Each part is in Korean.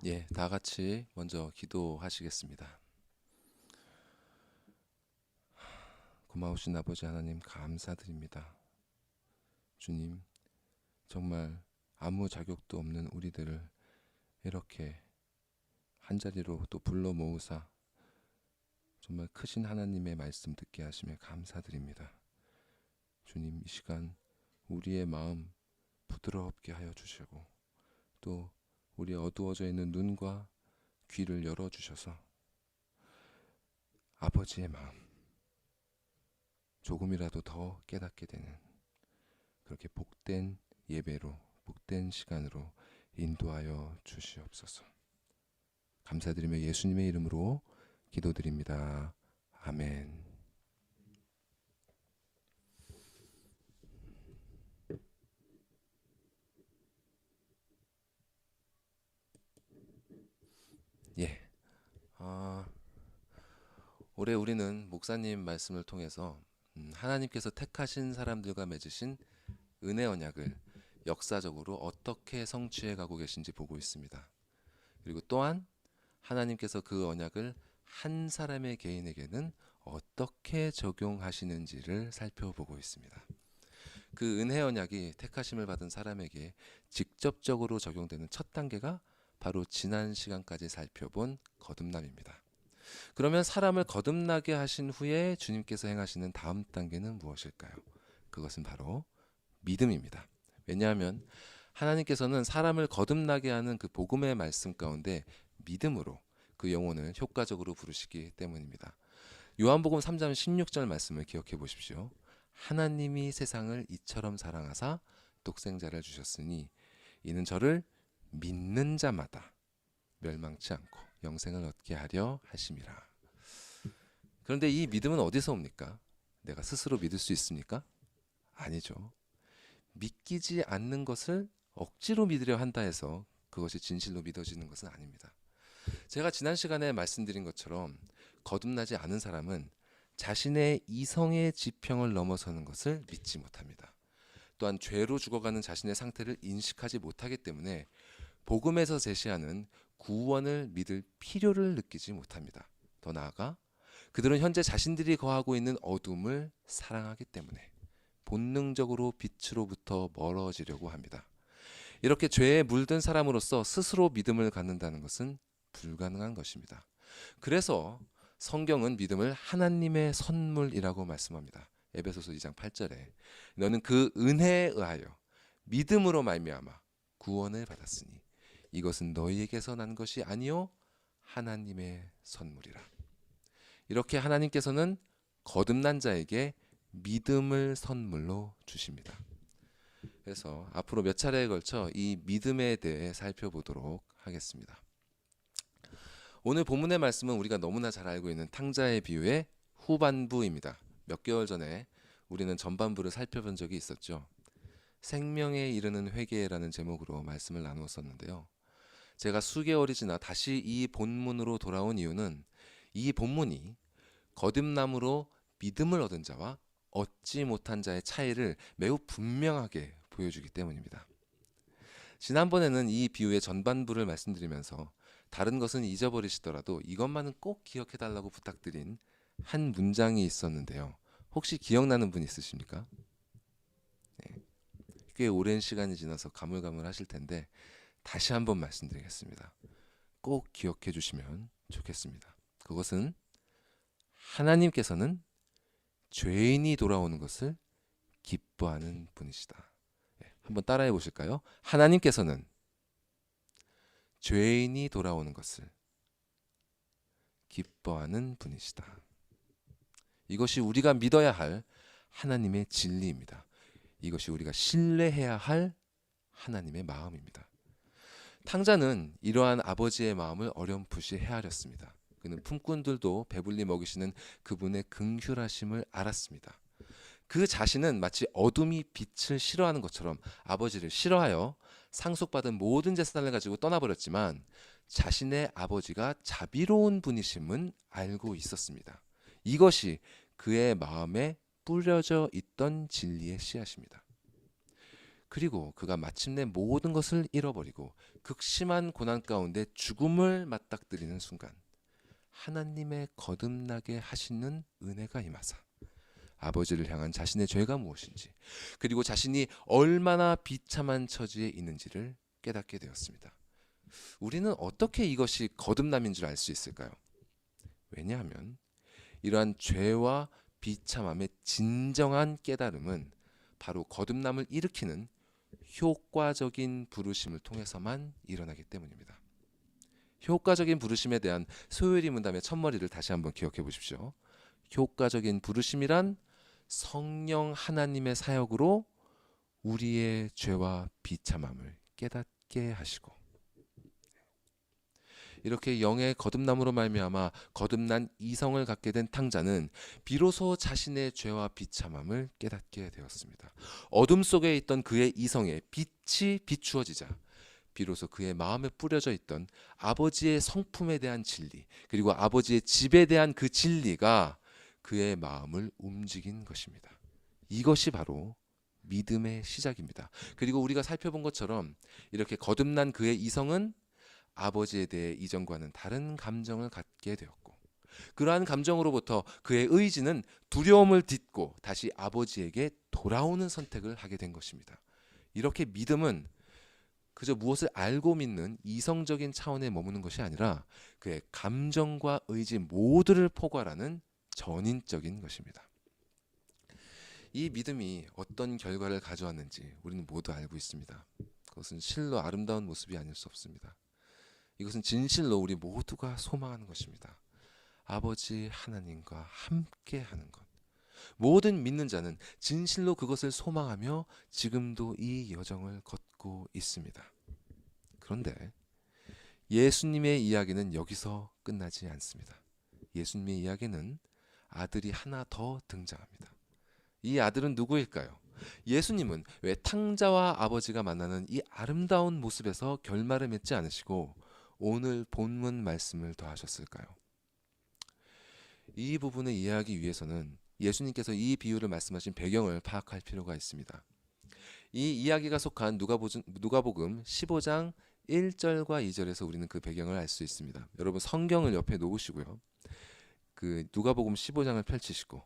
예, 다 같이 먼저 기도하시겠습니다. 고마우신 아버지 하나님 감사드립니다. 주님, 정말 아무 자격도 없는 우리들을 이렇게 한자리로 또 불러 모으사 정말 크신 하나님의 말씀 듣게 하심에 감사드립니다. 주님, 이 시간 우리의 마음 부드럽게 하여 주시고 또 우리 어두워져 있는 눈과 귀를 열어주셔서 아버지의 마음 조금이라도 더 깨닫게 되는 그렇게 복된 예배로 복된 시간으로 인도하여 주시옵소서. 감사드리며 예수님의 이름으로 기도드립니다. 아멘. 예. 아, 올해 우리는 목사님 말씀을 통해서 하나님께서 택하신 사람들과 맺으신 은혜 언약을 역사적으로 어떻게 성취해 가고 계신지 보고 있습니다. 그리고 또한 하나님께서 그 언약을 한 사람의 개인에게는 어떻게 적용하시는지를 살펴보고 있습니다. 그 은혜 언약이 택하심을 받은 사람에게 직접적으로 적용되는 첫 단계가 바로 지난 시간까지 살펴본 거듭남입니다. 그러면 사람을 거듭나게 하신 후에 주님께서 행하시는 다음 단계는 무엇일까요? 그것은 바로 믿음입니다. 왜냐하면 하나님께서는 사람을 거듭나게 하는 그 복음의 말씀 가운데 믿음으로 그 영혼을 효과적으로 부르시기 때문입니다. 요한복음 3장 16절 말씀을 기억해 보십시오. 하나님이 세상을 이처럼 사랑하사 독생자를 주셨으니 이는 저를 믿는 자마다 멸망치 않고 영생을 얻게 하려 하심이라. 그런데 이 믿음은 어디서 옵니까? 내가 스스로 믿을 수 있습니까? 아니죠. 믿기지 않는 것을 억지로 믿으려 한다 해서 그것이 진실로 믿어지는 것은 아닙니다. 제가 지난 시간에 말씀드린 것처럼 거듭나지 않은 사람은 자신의 이성의 지평을 넘어서는 것을 믿지 못합니다. 또한 죄로 죽어가는 자신의 상태를 인식하지 못하기 때문에 복음에서 제시하는 구원을 믿을 필요를 느끼지 못합니다. 더 나아가 그들은 현재 자신들이 거하고 있는 어둠을 사랑하기 때문에 본능적으로 빛으로부터 멀어지려고 합니다. 이렇게 죄에 물든 사람으로서 스스로 믿음을 갖는다는 것은 불가능한 것입니다. 그래서 성경은 믿음을 하나님의 선물이라고 말씀합니다. 에베소서 2장 8절에 너는 그 은혜에 의하여 믿음으로 말미암아 구원을 받았으니 이것은 너희에게서 난 것이 아니요 하나님의 선물이라. 이렇게 하나님께서는 거듭난 자에게 믿음을 선물로 주십니다. 그래서 앞으로 몇 차례에 걸쳐 이 믿음에 대해 살펴보도록 하겠습니다. 오늘 본문의 말씀은 우리가 너무나 잘 알고 있는 탕자의 비유의 후반부입니다. 몇 개월 전에 우리는 전반부를 살펴본 적이 있었죠. 생명에 이르는 회개라는 제목으로 말씀을 나누었었는데요. 제가 수개월이 지나 다시 이 본문으로 돌아온 이유는 이 본문이 거듭남으로 믿음을 얻은 자와 얻지 못한 자의 차이를 매우 분명하게 보여주기 때문입니다. 지난번에는 이 비유의 전반부를 말씀드리면서 다른 것은 잊어버리시더라도 이것만은 꼭 기억해달라고 부탁드린 한 문장이 있었는데요. 혹시 기억나는 분 있으십니까? 네, 꽤 오랜 시간이 지나서 가물가물하실 텐데 다시 한번 말씀드리겠습니다. 꼭 기억해 주시면 좋겠습니다. 그것은 하나님께서는 죄인이 돌아오는 것을 기뻐하는 분이시다. 한번 따라해 보실까요? 하나님께서는 죄인이 돌아오는 것을 기뻐하는 분이시다. 이것이 우리가 믿어야 할 하나님의 진리입니다. 이것이 우리가 신뢰해야 할 하나님의 마음입니다. 탕자는 이러한 아버지의 마음을 어렴풋이 헤아렸습니다. 그는 품꾼들도 배불리 먹이시는 그분의 긍휼하심을 알았습니다. 그 자신은 마치 어둠이 빛을 싫어하는 것처럼 아버지를 싫어하여 상속받은 모든 재산을 가지고 떠나버렸지만 자신의 아버지가 자비로운 분이심은 알고 있었습니다. 이것이 그의 마음에 뿌려져 있던 진리의 씨앗입니다. 그리고 그가 마침내 모든 것을 잃어버리고 극심한 고난 가운데 죽음을 맞닥뜨리는 순간 하나님의 거듭나게 하시는 은혜가 임하사 아버지를 향한 자신의 죄가 무엇인지 그리고 자신이 얼마나 비참한 처지에 있는지를 깨닫게 되었습니다. 우리는 어떻게 이것이 거듭남인 줄 알 수 있을까요? 왜냐하면 이러한 죄와 비참함의 진정한 깨달음은 바로 거듭남을 일으키는 효과적인 부르심을 통해서만 일어나기 때문입니다. 효과적인 부르심에 대한 소요리 문답의 첫머리를 다시 한번 기억해 보십시오. 효과적인 부르심이란 성령 하나님의 사역으로 우리의 죄와 비참함을 깨닫게 하시고 이렇게 영의 거듭남으로 말미암아 거듭난 이성을 갖게 된 탕자는 비로소 자신의 죄와 비참함을 깨닫게 되었습니다. 어둠 속에 있던 그의 이성에 빛이 비추어지자 비로소 그의 마음에 뿌려져 있던 아버지의 성품에 대한 진리 그리고 아버지의 집에 대한 그 진리가 그의 마음을 움직인 것입니다. 이것이 바로 믿음의 시작입니다. 그리고 우리가 살펴본 것처럼 이렇게 거듭난 그의 이성은 아버지에 대해 이전과는 다른 감정을 갖게 되었고 그러한 감정으로부터 그의 의지는 두려움을 딛고 다시 아버지에게 돌아오는 선택을 하게 된 것입니다. 이렇게 믿음은 그저 무엇을 알고 믿는 이성적인 차원에 머무는 것이 아니라 그의 감정과 의지 모두를 포괄하는 전인적인 것입니다. 이 믿음이 어떤 결과를 가져왔는지 우리는 모두 알고 있습니다. 그것은 실로 아름다운 모습이 아닐 수 없습니다. 이것은 진실로 우리 모두가 소망하는 것입니다. 아버지 하나님과 함께 하는 것. 모든 믿는 자는 진실로 그것을 소망하며 지금도 이 여정을 걷고 있습니다. 그런데 예수님의 이야기는 여기서 끝나지 않습니다. 예수님의 이야기는 아들이 하나 더 등장합니다. 이 아들은 누구일까요? 예수님은 왜 탕자와 아버지가 만나는 이 아름다운 모습에서 결말을 맺지 않으시고 오늘 본문 말씀을 더하셨을까요? 이 부분을 이해하기 위해서는 예수님께서 이 비유를 말씀하신 배경을 파악할 필요가 있습니다. 이 이야기가 속한 누가복음 15장 1절과 2절에서 우리는 그 배경을 알 수 있습니다. 여러분 성경을 옆에 놓으시고요. 그 누가복음 15장을 펼치시고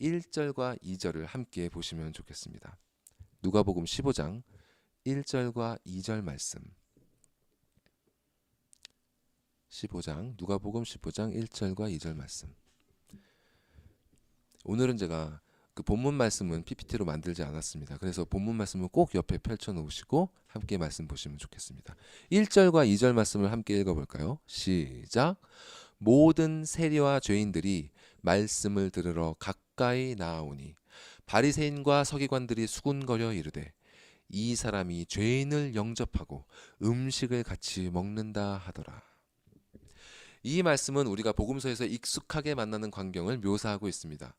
1절과 2절을 함께 보시면 좋겠습니다. 누가복음 15장 1절과 2절 말씀. 누가복음 15장 1절과 2절 말씀. 오늘은 제가 그 본문 말씀은 PPT로 만들지 않았습니다. 그래서 본문 말씀을 꼭 옆에 펼쳐 놓으시고 함께 말씀 보시면 좋겠습니다. 1절과 2절 말씀을 함께 읽어볼까요? 시작. 모든 세리와 죄인들이 말씀을 들으러 가까이 나아오니 바리새인과 서기관들이 수군거려 이르되 이 사람이 죄인을 영접하고 음식을 같이 먹는다 하더라. 이 말씀은 우리가 복음서에서 익숙하게 만나는 광경을 묘사하고 있습니다.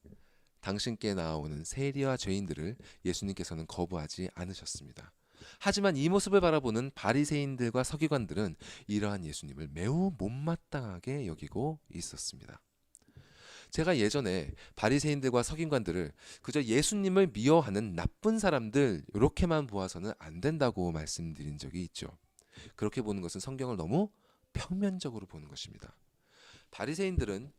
당신께 나아오는 세리와 죄인들을 예수님께서는 거부하지 않으셨습니다. 하지만 이 모습을 바라보는 바리새인들과 서기관들은 이러한 예수님을 매우 못마땅하게 여기고 있었습니다. 제가 예전에 바리새인들과 서기관들을 그저 예수님을 미워하는 나쁜 사람들 이렇게만 보아서는 안 된다고 말씀드린 적이 있죠. 그렇게 보는 것은 성경을 너무 평면적으로 보는 것입니다. 바리새인들은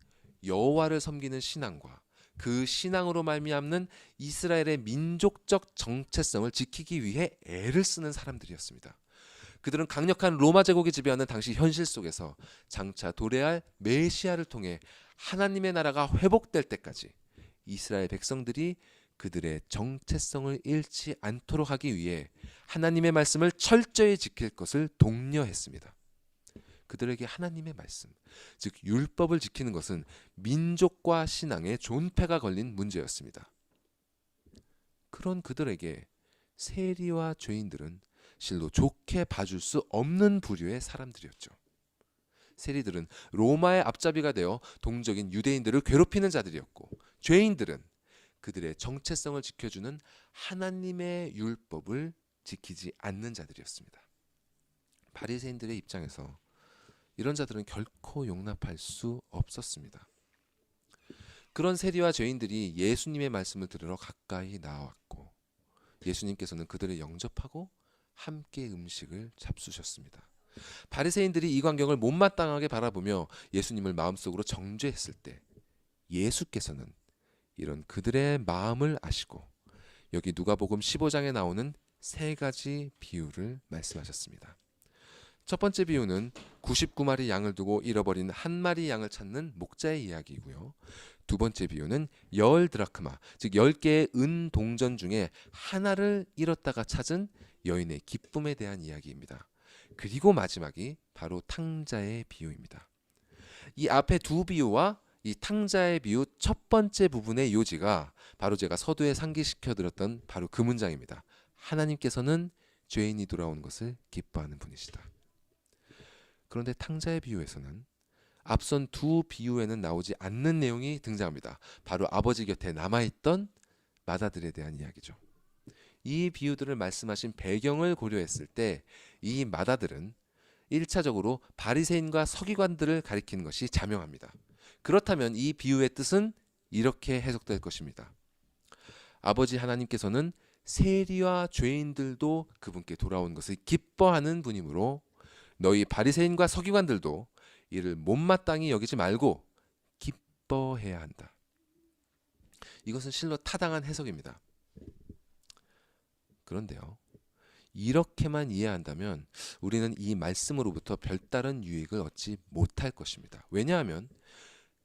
여호와를 섬기는 신앙과 그 신앙으로 말미암는 이스라엘의 민족적 정체성을 지키기 위해 애를 쓰는 사람들이었습니다. 그들은 강력한 로마 제국이 지배하는 당시 현실 속에서 장차 도래할 메시아를 통해 하나님의 나라가 회복될 때까지 이스라엘 백성들이 그들의 정체성을 잃지 않도록 하기 위해 하나님의 말씀을 철저히 지킬 것을 독려했습니다. 그들에게 하나님의 말씀, 즉 율법을 지키는 것은 민족과 신앙에 존폐가 걸린 문제였습니다. 그런 그들에게 세리와 죄인들은 실로 좋게 봐줄 수 없는 부류의 사람들이었죠. 세리들은 로마의 앞잡이가 되어 동적인 유대인들을 괴롭히는 자들이었고 죄인들은 그들의 정체성을 지켜주는 하나님의 율법을 지키지 않는 자들이었습니다. 바리새인들의 입장에서 이런 자들은 결코 용납할 수 없었습니다. 그런 세리와 죄인들이 예수님의 말씀을 들으러 가까이 나왔고 예수님께서는 그들을 영접하고 함께 음식을 잡수셨습니다. 바리새인들이 이 광경을 못마땅하게 바라보며 예수님을 마음속으로 정죄했을 때 예수께서는 이런 그들의 마음을 아시고 여기 누가복음 15장에 나오는 세 가지 비유를 말씀하셨습니다. 첫 번째 비유는 99마리 양을 두고 잃어버린 한 마리 양을 찾는 목자의 이야기이고요. 두 번째 비유는 10드라크마, 즉 10개의 은 동전 중에 하나를 잃었다가 찾은 여인의 기쁨에 대한 이야기입니다. 그리고 마지막이 바로 탕자의 비유입니다. 이 앞에 두 비유와 이 탕자의 비유 첫 번째 부분의 요지가 바로 제가 서두에 상기시켜 드렸던 바로 그 문장입니다. 하나님께서는 죄인이 돌아오는 것을 기뻐하는 분이시다. 그런데 탕자의 비유에서는 앞선 두 비유에는 나오지 않는 내용이 등장합니다. 바로 아버지 곁에 남아있던 마다들에 대한 이야기죠. 이 비유들을 말씀하신 배경을 고려했을 때 이 마다들은 1차적으로 바리새인과 서기관들을 가리키는 것이 자명합니다. 그렇다면 이 비유의 뜻은 이렇게 해석될 것입니다. 아버지 하나님께서는 세리와 죄인들도 그분께 돌아온 것을 기뻐하는 분이므로 너희 바리새인과 서기관들도 이를 못마땅히 여기지 말고 기뻐해야 한다. 이것은 실로 타당한 해석입니다. 그런데요, 이렇게만 이해한다면 우리는 이 말씀으로부터 별다른 유익을 얻지 못할 것입니다. 왜냐하면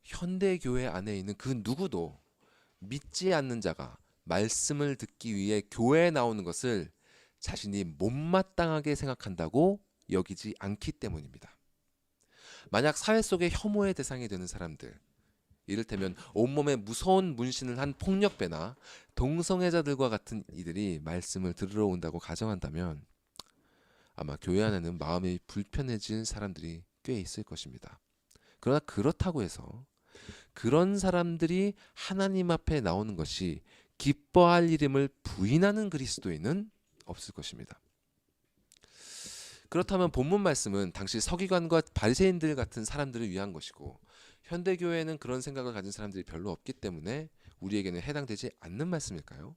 현대교회 안에 있는 그 누구도 믿지 않는 자가 말씀을 듣기 위해 교회에 나오는 것을 자신이 못마땅하게 생각한다고 여기지 않기 때문입니다. 만약 사회 속의 혐오의 대상이 되는 사람들, 이를테면 온몸에 무서운 문신을 한 폭력배나 동성애자들과 같은 이들이 말씀을 들으러 온다고 가정한다면 아마 교회 안에는 마음이 불편해질 사람들이 꽤 있을 것입니다. 그러나 그렇다고 해서 그런 사람들이 하나님 앞에 나오는 것이 기뻐할 일임을 부인하는 그리스도인은 없을 것입니다. 그렇다면 본문 말씀은 당시 서기관과 바리새인들 같은 사람들을 위한 것이고 현대교회는 그런 생각을 가진 사람들이 별로 없기 때문에 우리에게는 해당되지 않는 말씀일까요?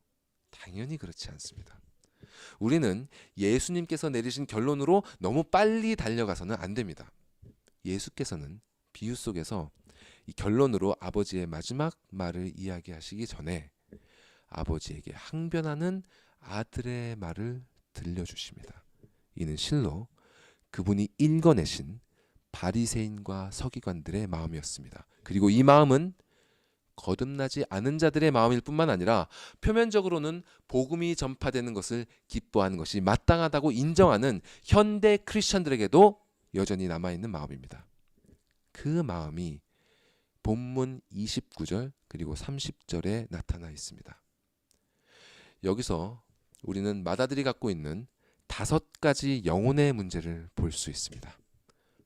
당연히 그렇지 않습니다. 우리는 예수님께서 내리신 결론으로 너무 빨리 달려가서는 안 됩니다. 예수께서는 비유 속에서 이 결론으로 아버지의 마지막 말을 이야기하시기 전에 아버지에게 항변하는 아들의 말을 들려주십니다. 이는 실로 그분이 읽어내신 바리새인과 서기관들의 마음이었습니다. 그리고 이 마음은 거듭나지 않은 자들의 마음일 뿐만 아니라 표면적으로는 복음이 전파되는 것을 기뻐하는 것이 마땅하다고 인정하는 현대 크리스천들에게도 여전히 남아있는 마음입니다. 그 마음이 본문 29절 그리고 30절에 나타나 있습니다. 여기서 우리는 마다들이 갖고 있는 5가지 영혼의 문제를 볼 수 있습니다.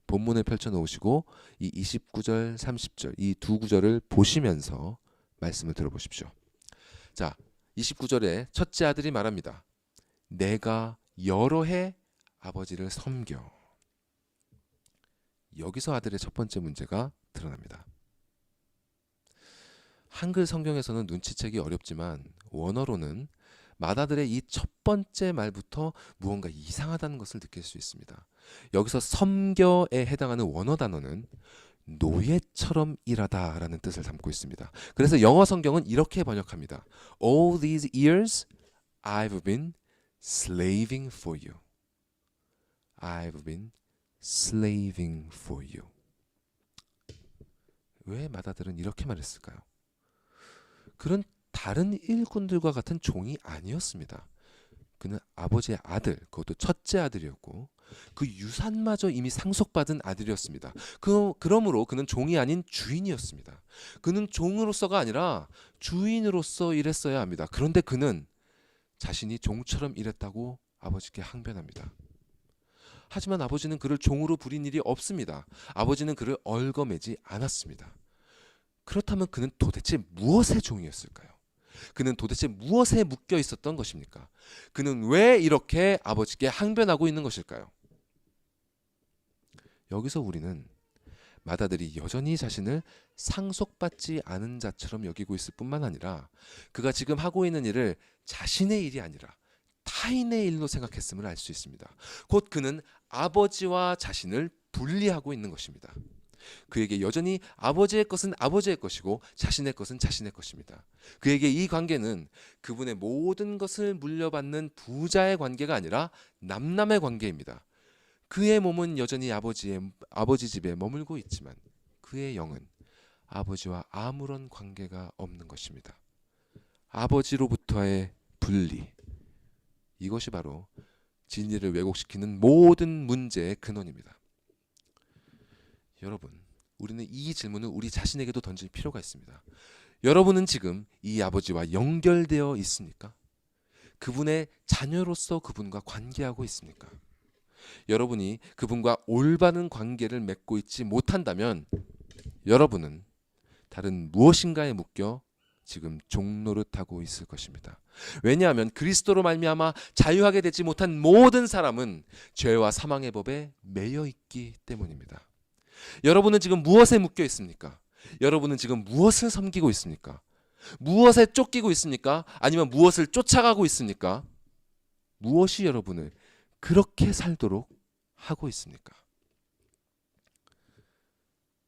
본문을 펼쳐놓으시고 이 29절, 30절 이 두 구절을 보시면서 말씀을 들어보십시오. 자, 29절에 첫째 아들이 말합니다. 내가 여러 해 아버지를 섬겨. 여기서 아들의 첫 번째 문제가 드러납니다. 한글 성경에서는 눈치채기 어렵지만 원어로는 마다들의 이 첫 번째 말부터 무언가 이상하다는 것을 느낄 수 있습니다. 여기서 섬겨에 해당하는 원어 단어는 노예처럼 일하다 라는 뜻을 담고 있습니다. 그래서 영어 성경은 이렇게 번역합니다. All these years I've been slaving for you. I've been slaving for you. 왜 마다들은 이렇게 말했을까요? 그는 다른 일꾼들과 같은 종이 아니었습니다. 그는 아버지의 아들, 그것도 첫째 아들이었고 그 유산마저 이미 상속받은 아들이었습니다. 그러므로 그는 종이 아닌 주인이었습니다. 그는 종으로서가 아니라 주인으로서 일했어야 합니다. 그런데 그는 자신이 종처럼 일했다고 아버지께 항변합니다. 하지만 아버지는 그를 종으로 부린 일이 없습니다. 아버지는 그를 얽어매지 않았습니다. 그렇다면 그는 도대체 무엇의 종이었을까요? 그는 도대체 무엇에 묶여 있었던 것입니까? 그는 왜 이렇게 아버지께 항변하고 있는 것일까요? 여기서 우리는 마다들이 여전히 자신을 상속받지 않은 자처럼 여기고 있을 뿐만 아니라 그가 지금 하고 있는 일을 자신의 일이 아니라 타인의 일로 생각했음을 알 수 있습니다. 곧 그는 아버지와 자신을 분리하고 있는 것입니다. 그에게 여전히 아버지의 것은 아버지의 것이고 자신의 것은 자신의 것입니다. 그에게 이 관계는 그분의 모든 것을 물려받는 부자의 관계가 아니라 남남의 관계입니다. 그의 몸은 여전히 아버지 집에 머물고 있지만 그의 영은 아버지와 아무런 관계가 없는 것입니다. 아버지로부터의 분리, 이것이 바로 진리를 왜곡시키는 모든 문제의 근원입니다. 여러분, 우리는 이 질문을 우리 자신에게도 던질 필요가 있습니다. 여러분은 지금 이 아버지와 연결되어 있습니까? 그분의 자녀로서 그분과 관계하고 있습니까? 여러분이 그분과 올바른 관계를 맺고 있지 못한다면 여러분은 다른 무엇인가에 묶여 지금 종노릇하고 있을 것입니다. 왜냐하면 그리스도로 말미암아 자유하게 되지 못한 모든 사람은 죄와 사망의 법에 매여 있기 때문입니다. 여러분은 지금 무엇에 묶여 있습니까? 여러분은 지금 무엇을 섬기고 있습니까? 무엇에 쫓기고 있습니까? 아니면 무엇을 쫓아가고 있습니까? 무엇이 여러분을 그렇게 살도록 하고 있습니까?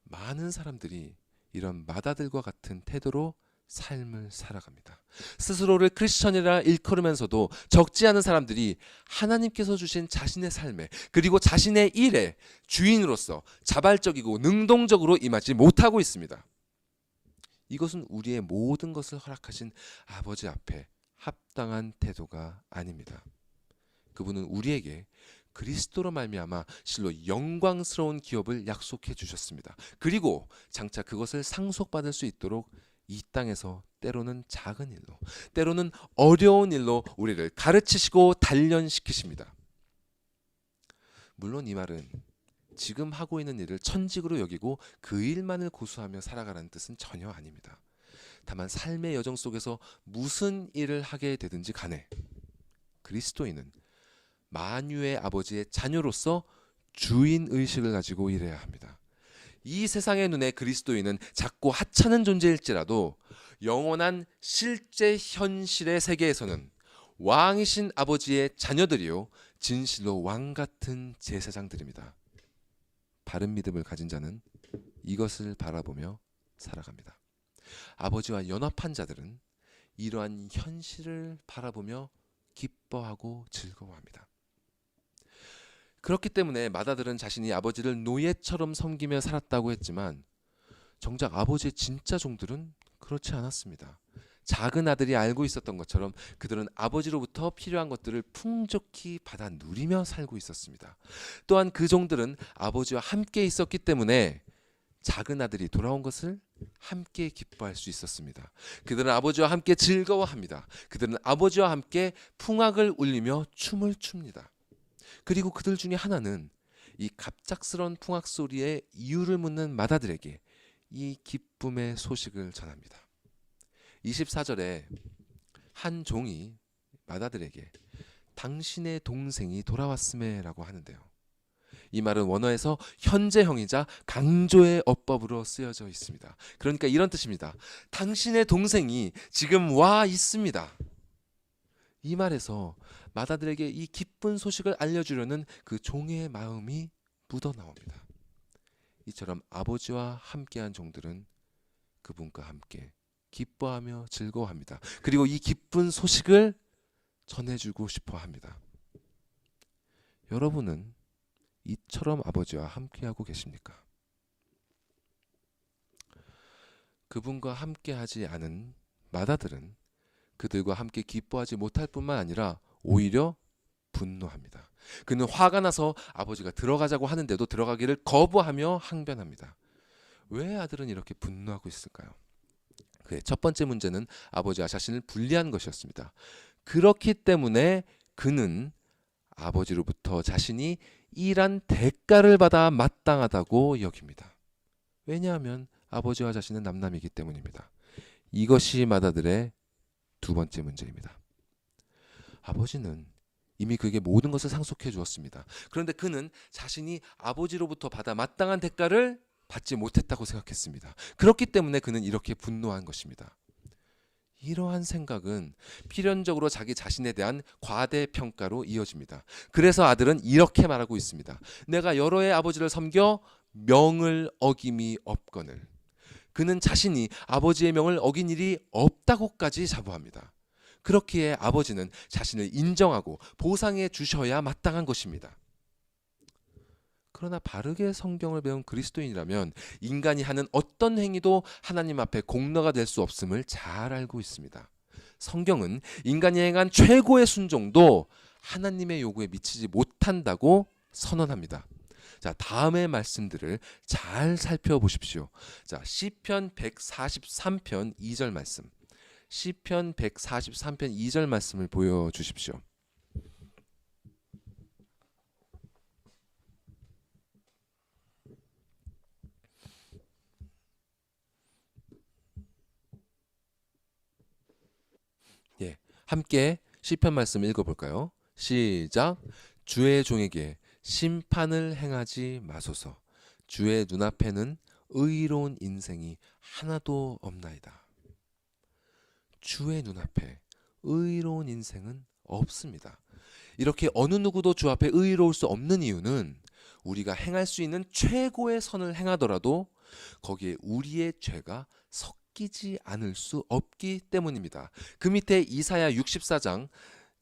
많은 사람들이 이런 마다들과 같은 태도로 삶을 살아갑니다. 스스로를 크리스천이라 일컬으면서도 적지 않은 사람들이 하나님께서 주신 자신의 삶에 그리고 자신의 일에 주인으로서 자발적이고 능동적으로 임하지 못하고 있습니다. 이것은 우리의 모든 것을 허락하신 아버지 앞에 합당한 태도가 아닙니다. 그분은 우리에게 그리스도로 말미암아 실로 영광스러운 기업을 약속해 주셨습니다. 그리고 장차 그것을 상속받을 수 있도록 이 땅에서 때로는 작은 일로, 때로는 어려운 일로 우리를 가르치시고 단련시키십니다. 물론 이 말은 지금 하고 있는 일을 천직으로 여기고 그 일만을 고수하며 살아가라는 뜻은 전혀 아닙니다. 다만 삶의 여정 속에서 무슨 일을 하게 되든지 간에 그리스도인은 만유의 아버지의 자녀로서 주인의식을 가지고 일해야 합니다. 이 세상의 눈에 그리스도인은 작고 하찮은 존재일지라도 영원한 실제 현실의 세계에서는 왕이신 아버지의 자녀들이요 진실로 왕같은 제사장들입니다. 바른 믿음을 가진 자는 이것을 바라보며 살아갑니다. 아버지와 연합한 자들은 이러한 현실을 바라보며 기뻐하고 즐거워합니다. 그렇기 때문에 마다들은 자신이 아버지를 노예처럼 섬기며 살았다고 했지만 정작 아버지의 진짜 종들은 그렇지 않았습니다. 작은 아들이 알고 있었던 것처럼 그들은 아버지로부터 필요한 것들을 풍족히 받아 누리며 살고 있었습니다. 또한 그 종들은 아버지와 함께 있었기 때문에 작은 아들이 돌아온 것을 함께 기뻐할 수 있었습니다. 그들은 아버지와 함께 즐거워합니다. 그들은 아버지와 함께 풍악을 울리며 춤을 춥니다. 그리고 그들 중에 하나는 이 갑작스러운 풍악 소리에 이유를 묻는 마다들에게 이 기쁨의 소식을 전합니다. 24절에 한 종이 마다들에게 당신의 동생이 돌아왔음에 라고 하는데요. 이 말은 원어에서 현재형이자 강조의 어법으로 쓰여져 있습니다. 그러니까 이런 뜻입니다. 당신의 동생이 지금 와 있습니다. 이 말에서 마다들에게 이 기쁜 소식을 알려주려는 그 종의 마음이 묻어나옵니다. 이처럼 아버지와 함께한 종들은 그분과 함께 기뻐하며 즐거워합니다. 그리고 이 기쁜 소식을 전해주고 싶어 합니다. 여러분은 이처럼 아버지와 함께하고 계십니까? 그분과 함께하지 않은 마다들은 그들과 함께 기뻐하지 못할 뿐만 아니라 오히려 분노합니다. 그는 화가 나서 아버지가 들어가자고 하는데도 들어가기를 거부하며 항변합니다. 왜 아들은 이렇게 분노하고 있을까요? 그의 첫 번째 문제는 아버지와 자신을 분리한 것이었습니다. 그렇기 때문에 그는 아버지로부터 자신이 일한 대가를 받아 마땅하다고 여깁니다. 왜냐하면 아버지와 자신은 남남이기 때문입니다. 이것이 마다들의 두 번째 문제입니다. 아버지는 이미 그에게 모든 것을 상속해 주었습니다. 그런데 그는 자신이 아버지로부터 받아 마땅한 대가를 받지 못했다고 생각했습니다. 그렇기 때문에 그는 이렇게 분노한 것입니다. 이러한 생각은 필연적으로 자기 자신에 대한 과대평가로 이어집니다. 그래서 아들은 이렇게 말하고 있습니다. 내가 여러의 아버지를 섬겨 명을 어김이 없거늘. 그는 자신이 아버지의 명을 어긴 일이 없다고까지 자부합니다. 그렇기에 아버지는 자신을 인정하고 보상해 주셔야 마땅한 것입니다. 그러나 바르게 성경을 배운 그리스도인이라면 인간이 하는 어떤 행위도 하나님 앞에 공로가 될 수 없음을 잘 알고 있습니다. 성경은 인간이 행한 최고의 순종도 하나님의 요구에 미치지 못한다고 선언합니다. 자, 다음의 말씀들을 잘 살펴보십시오. 자, 시편 143편 2절 말씀. 시편 143편 2절 말씀을 보여 주십시오. 예, 함께 시편 말씀 읽어볼까요? 시작. 주의 종에게 심판을 행하지 마소서. 주의 눈앞에는 의로운 인생이 하나도 없나이다. 주의 눈앞에 의로운 인생은 없습니다. 이렇게 어느 누구도 주 앞에 의로울 수 없는 이유는 우리가 행할 수 있는 최고의 선을 행하더라도 거기에 우리의 죄가 섞이지 않을 수 없기 때문입니다. 그 밑에 이사야 64장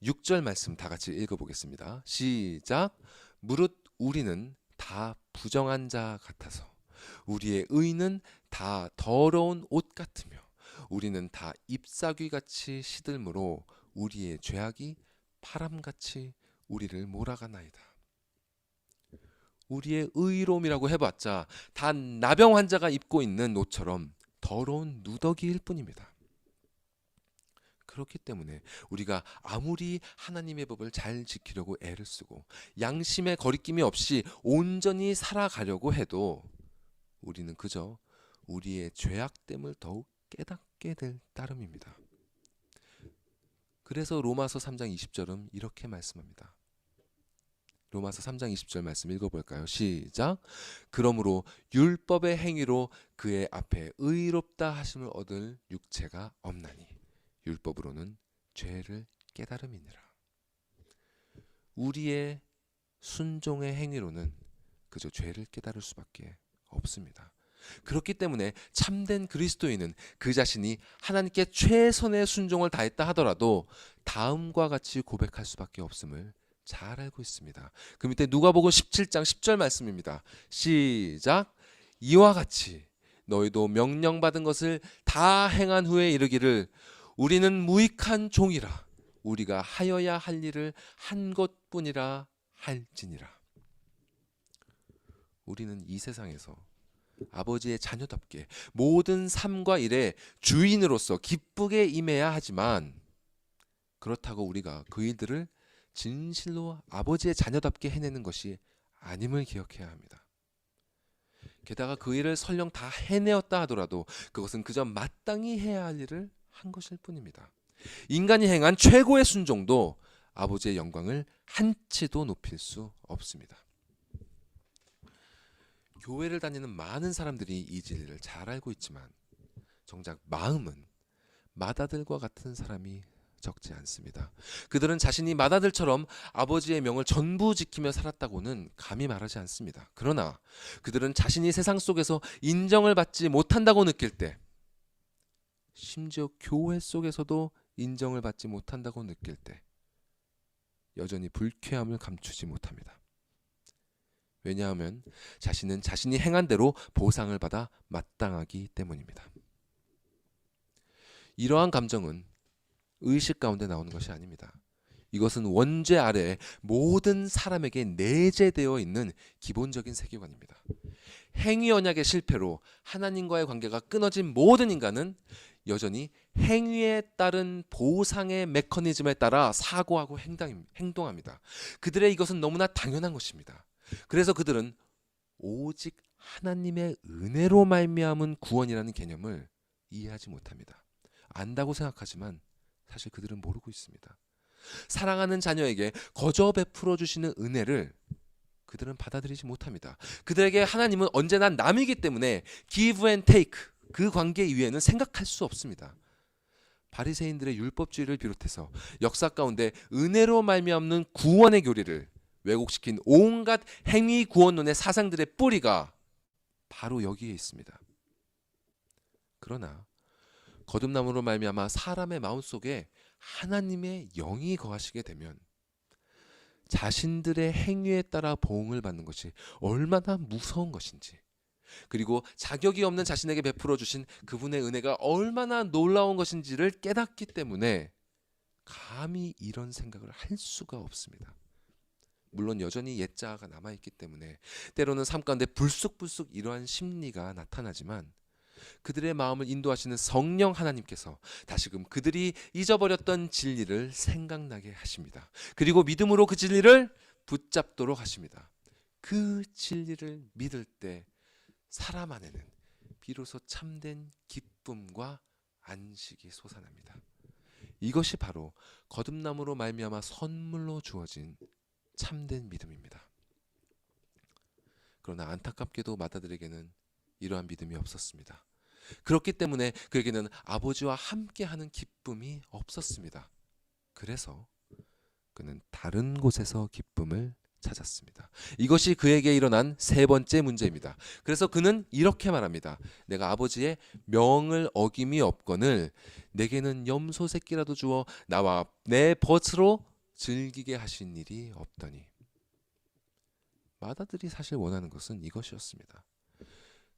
6절 말씀 다 같이 읽어보겠습니다. 시작. 무릇 우리는 다 부정한 자 같아서 우리의 의는 다 더러운 옷 같으며 우리는 다 잎사귀같이 시들므로 우리의 죄악이 바람같이 우리를 몰아가나이다. 우리의 의로움이라고 해봤자 다 나병 환자가 입고 있는 옷처럼 더러운 누더기일 뿐입니다. 그렇기 때문에 우리가 아무리 하나님의 법을 잘 지키려고 애를 쓰고 양심의 거리낌이 없이 온전히 살아가려고 해도 우리는 그저 우리의 죄악됨을 더욱 깨닫게 될 따름입니다. 그래서 로마서 3장 20절은 이렇게 말씀합니다. 로마서 3장 20절 말씀 읽어볼까요? 시작. 그러므로 율법의 행위로 그의 앞에 의롭다 하심을 얻을 육체가 없나니 율법으로는 죄를 깨달음이니라. 우리의 순종의 행위로는 그저 죄를 깨달을 수밖에 없습니다. 그렇기 때문에 참된 그리스도인은 그 자신이 하나님께 최선의 순종을 다했다 하더라도 다음과 같이 고백할 수밖에 없음을 잘 알고 있습니다. 그 밑에 누가복음 17장 10절 말씀입니다. 시작. 이와 같이 너희도 명령받은 것을 다 행한 후에 이르기를 우리는 무익한 종이라 우리가 하여야 할 일을 한 것뿐이라 할지니라. 우리는 이 세상에서 아버지의 자녀답게 모든 삶과 일에 주인으로서 기쁘게 임해야 하지만 그렇다고 우리가 그 일들을 진실로 아버지의 자녀답게 해내는 것이 아님을 기억해야 합니다. 게다가 그 일을 설령 다 해내었다 하더라도 그것은 그저 마땅히 해야 할 일을 한 것일 뿐입니다. 인간이 행한 최고의 순종도 아버지의 영광을 한치도 높일 수 없습니다. 교회를 다니는 많은 사람들이 이 진리를 잘 알고 있지만 정작 마음은 마다들과 같은 사람이 적지 않습니다. 그들은 자신이 마다들처럼 아버지의 명을 전부 지키며 살았다고는 감히 말하지 않습니다. 그러나 그들은 자신이 세상 속에서 인정을 받지 못한다고 느낄 때, 심지어 교회 속에서도 인정을 받지 못한다고 느낄 때 여전히 불쾌함을 감추지 못합니다. 왜냐하면 자신은 자신이 행한 대로 보상을 받아 마땅하기 때문입니다. 이러한 감정은 의식 가운데 나오는 것이 아닙니다. 이것은 원죄 아래에 모든 사람에게 내재되어 있는 기본적인 세계관입니다. 행위 언약의 실패로 하나님과의 관계가 끊어진 모든 인간은 여전히 행위에 따른 보상의 메커니즘에 따라 사고하고 행동합니다. 그들의 이것은 너무나 당연한 것입니다. 그래서 그들은 오직 하나님의 은혜로 말미암은 구원이라는 개념을 이해하지 못합니다. 안다고 생각하지만 사실 그들은 모르고 있습니다. 사랑하는 자녀에게 거저 베풀어 주시는 은혜를 그들은 받아들이지 못합니다. 그들에게 하나님은 언제나 남이기 때문에 give and take, 그 관계 이외에는 생각할 수 없습니다. 바리새인들의 율법주의를 비롯해서 역사 가운데 은혜로 말미암는 구원의 교리를 왜곡시킨 온갖 행위 구원론의 사상들의 뿌리가 바로 여기에 있습니다. 그러나 거듭남으로 말미암아 사람의 마음속에 하나님의 영이 거하시게 되면 자신들의 행위에 따라 보응을 받는 것이 얼마나 무서운 것인지, 그리고 자격이 없는 자신에게 베풀어 주신 그분의 은혜가 얼마나 놀라운 것인지를 깨닫기 때문에 감히 이런 생각을 할 수가 없습니다. 물론 여전히 옛자아가 남아있기 때문에 때로는 삶 가운데 불쑥불쑥 이러한 심리가 나타나지만 그들의 마음을 인도하시는 성령 하나님께서 다시금 그들이 잊어버렸던 진리를 생각나게 하십니다. 그리고 믿음으로 그 진리를 붙잡도록 하십니다. 그 진리를 믿을 때 사람 안에는 비로소 참된 기쁨과 안식이 솟아납니다. 이것이 바로 거듭남으로 말미암아 선물로 주어진 참된 믿음입니다. 그러나 안타깝게도 마다들에게는 이러한 믿음이 없었습니다. 그렇기 때문에 그에게는 아버지와 함께하는 기쁨이 없었습니다. 그래서 그는 다른 곳에서 기쁨을 찾았습니다. 이것이 그에게 일어난 세 번째 문제입니다. 그래서 그는 이렇게 말합니다. 내가 아버지의 명을 어김이 없거늘 내게는 염소 새끼라도 주어 나와 내 벗으로 즐기게 하신 일이 없더니. 마다들이 사실 원하는 것은 이것이었습니다.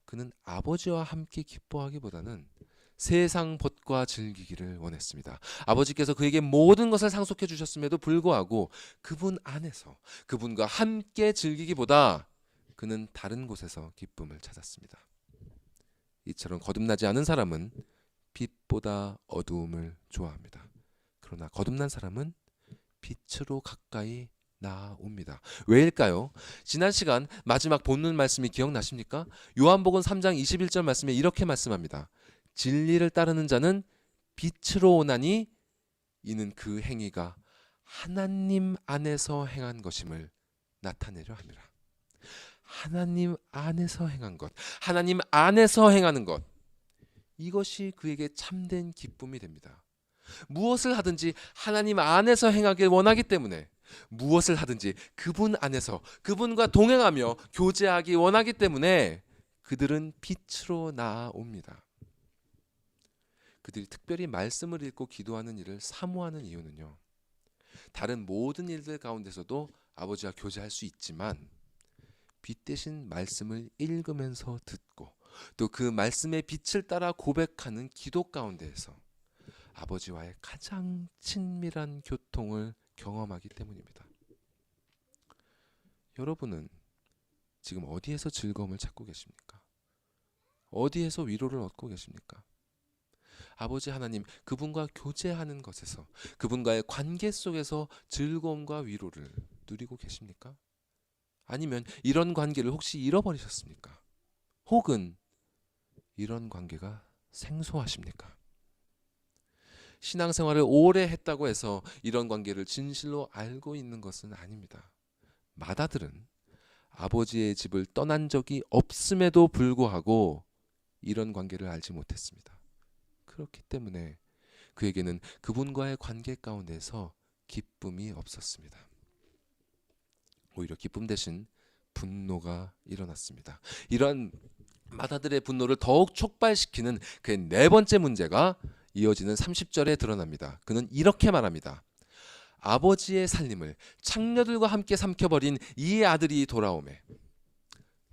그는 아버지와 함께 기뻐하기보다는 세상 벗과 즐기기를 원했습니다. 아버지께서 그에게 모든 것을 상속해 주셨음에도 불구하고 그분 안에서 그분과 함께 즐기기보다 그는 다른 곳에서 기쁨을 찾았습니다. 이처럼 거듭나지 않은 사람은 빛보다 어두움을 좋아합니다. 그러나 거듭난 사람은 빛으로 가까이 나옵니다. 왜일까요? 지난 시간 마지막 본문 말씀이 기억나십니까? 요한복음 3장 21절 말씀에 이렇게 말씀합니다. 진리를 따르는 자는 빛으로 오나니 이는 그 행위가 하나님 안에서 행한 것임을 나타내려 함이라. 하나님 안에서 행한 것, 하나님 안에서 행하는 것, 이것이 그에게 참된 기쁨이 됩니다. 무엇을 하든지 하나님 안에서 행하길 원하기 때문에 무엇을 하든지 그분 안에서 그분과 동행하며 교제하기 원하기 때문에 그들은 빛으로 나아옵니다. 그들이 특별히 말씀을 읽고 기도하는 일을 사모하는 이유는요, 다른 모든 일들 가운데서도 아버지와 교제할 수 있지만 빛 대신 말씀을 읽으면서 듣고 또 그 말씀의 빛을 따라 고백하는 기도 가운데에서 아버지와의 가장 친밀한 교통을 경험하기 때문입니다. 여러분은 지금 어디에서 즐거움을 찾고 계십니까? 어디에서 위로를 얻고 계십니까? 아버지 하나님, 그분과 교제하는 것에서, 그분과의 관계 속에서 즐거움과 위로를 누리고 계십니까? 아니면 이런 관계를 혹시 잃어버리셨습니까? 혹은 이런 관계가 생소하십니까? 신앙생활을 오래 했다고 해서 이런 관계를 진실로 알고 있는 것은 아닙니다. 마다들은 아버지의 집을 떠난 적이 없음에도 불구하고 이런 관계를 알지 못했습니다. 그렇기 때문에 그에게는 그분과의 관계 가운데서 기쁨이 없었습니다. 오히려 기쁨 대신 분노가 일어났습니다. 이런 마다들의 분노를 더욱 촉발시키는 그의 네 번째 문제가 이어지는 30절에 드러납니다. 그는 이렇게 말합니다. 아버지의 살림을 창녀들과 함께 삼켜버린 이 아들이 돌아오매.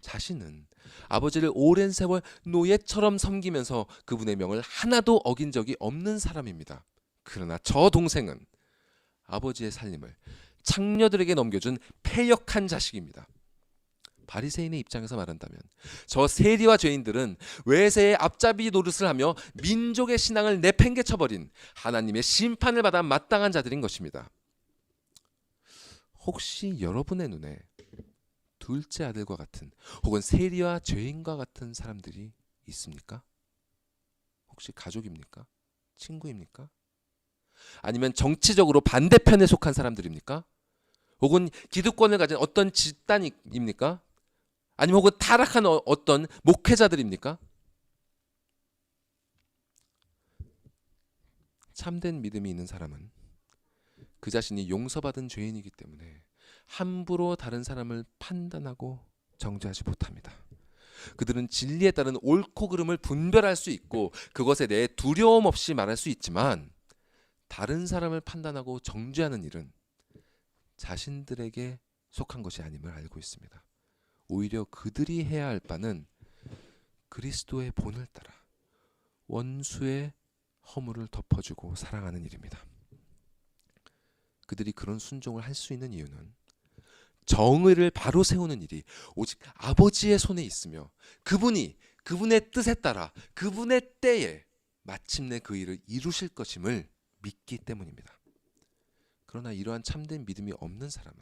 자신은 아버지를 오랜 세월 노예처럼 섬기면서 그분의 명을 하나도 어긴 적이 없는 사람입니다. 그러나 저 동생은 아버지의 살림을 창녀들에게 넘겨준 패역한 자식입니다. 바리새인의 입장에서 말한다면 저 세리와 죄인들은 외세의 앞잡이 노릇을 하며 민족의 신앙을 내팽개쳐버린 하나님의 심판을 받아 마땅한 자들인 것입니다. 혹시 여러분의 눈에 둘째 아들과 같은 혹은 세리와 죄인과 같은 사람들이 있습니까? 혹시 가족입니까? 친구입니까? 아니면 정치적으로 반대편에 속한 사람들입니까? 혹은 기득권을 가진 어떤 집단입니까? 아니면 혹은 타락한 어떤 목회자들입니까? 참된 믿음이 있는 사람은 그 자신이 용서받은 죄인이기 때문에 함부로 다른 사람을 판단하고 정죄하지 못합니다. 그들은 진리에 따른 옳고 그름을 분별할 수 있고 그것에 대해 두려움 없이 말할 수 있지만 다른 사람을 판단하고 정죄하는 일은 자신들에게 속한 것이 아님을 알고 있습니다. 오히려 그들이 해야 할 바는 그리스도의 본을 따라 원수의 허물을 덮어주고 사랑하는 일입니다. 그들이 그런 순종을 할 수 있는 이유는 정의를 바로 세우는 일이 오직 아버지의 손에 있으며 그분의 뜻에 따라 그분의 때에 마침내 그 일을 이루실 것임을 믿기 때문입니다. 그러나 이러한 참된 믿음이 없는 사람은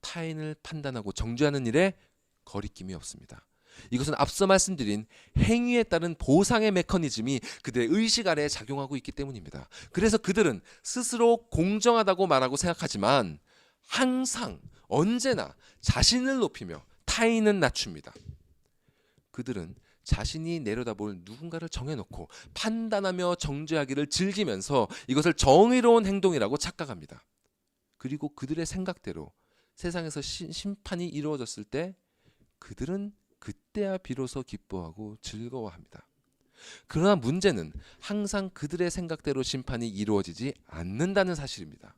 타인을 판단하고 정죄하는 일에 거리낌이 없습니다. 이것은 앞서 말씀드린 행위에 따른 보상의 메커니즘이 그들의 의식 아래에 작용하고 있기 때문입니다. 그래서 그들은 스스로 공정하다고 말하고 생각하지만 항상 언제나 자신을 높이며 타인은 낮춥니다. 그들은 자신이 내려다볼 누군가를 정해놓고 판단하며 정죄하기를 즐기면서 이것을 정의로운 행동이라고 착각합니다. 그리고 그들의 생각대로 세상에서 심판이 이루어졌을 때 그들은 그때야 비로소 기뻐하고 즐거워합니다. 그러나 문제는 항상 그들의 생각대로 심판이 이루어지지 않는다는 사실입니다.